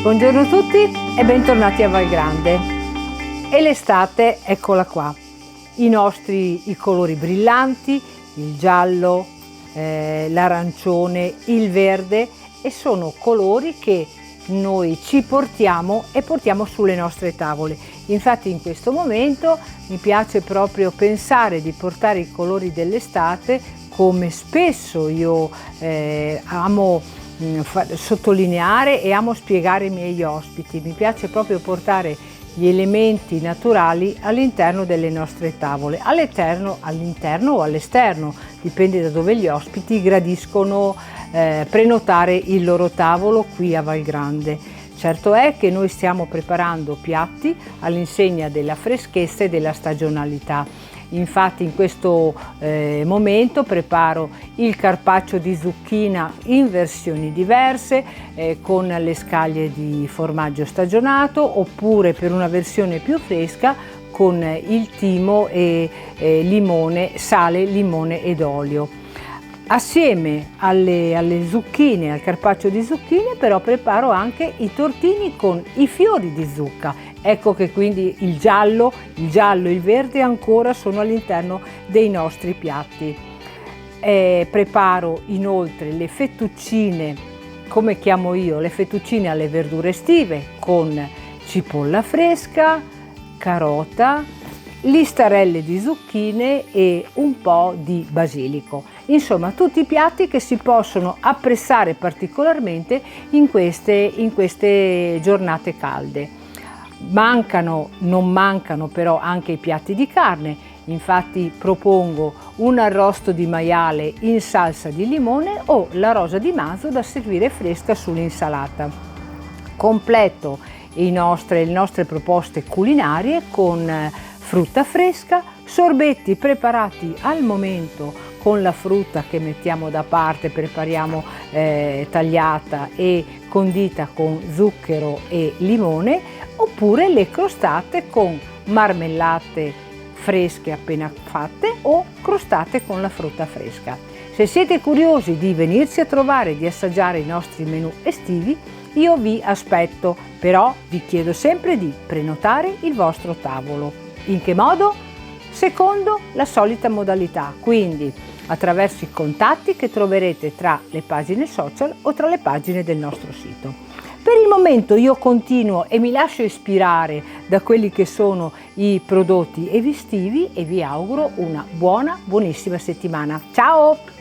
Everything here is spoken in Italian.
Buongiorno a tutti e bentornati a Val Grande. E l'estate, eccola qua. I colori brillanti, il giallo, l'arancione, il verde, e sono colori che noi ci portiamo e portiamo sulle nostre tavole. Infatti in questo momento mi piace proprio pensare di portare i colori dell'estate, come spesso io amo sottolineare e amo spiegare ai miei ospiti. Mi piace proprio portare gli elementi naturali all'interno delle nostre tavole, all'interno o all'esterno, dipende da dove gli ospiti gradiscono prenotare il loro tavolo qui a Val Grande. Certo è che noi stiamo preparando piatti all'insegna della freschezza e della stagionalità. Infatti in questo momento preparo il carpaccio di zucchina in versioni diverse, con le scaglie di formaggio stagionato, oppure per una versione più fresca con il timo e limone, sale, limone ed olio. Assieme alle zucchine, al carpaccio di zucchine, però preparo anche i tortini con i fiori di zucca. Ecco che quindi il giallo e il verde ancora sono all'interno dei nostri piatti. Preparo inoltre le fettuccine, come chiamo io, le fettuccine alle verdure estive, con cipolla fresca, carota, listarelle di zucchine e un po' di basilico. Insomma, tutti piatti che si possono apprezzare particolarmente in queste giornate calde. Non mancano però anche i piatti di carne. Infatti propongo un arrosto di maiale in salsa di limone o la rosa di manzo da servire fresca sull'insalata. Completo le nostre proposte culinarie con frutta fresca, sorbetti preparati al momento con la frutta che mettiamo da parte, prepariamo tagliata e condita con zucchero e limone, oppure le crostate con marmellate fresche appena fatte o crostate con la frutta fresca. Se siete curiosi di venirci a trovare e di assaggiare i nostri menù estivi, io vi aspetto, però vi chiedo sempre di prenotare il vostro tavolo. In che modo? Secondo la solita modalità, quindi attraverso i contatti che troverete tra le pagine social o tra le pagine del nostro sito. Per il momento io continuo e mi lascio ispirare da quelli che sono i prodotti estivi e vi auguro una buonissima settimana. Ciao!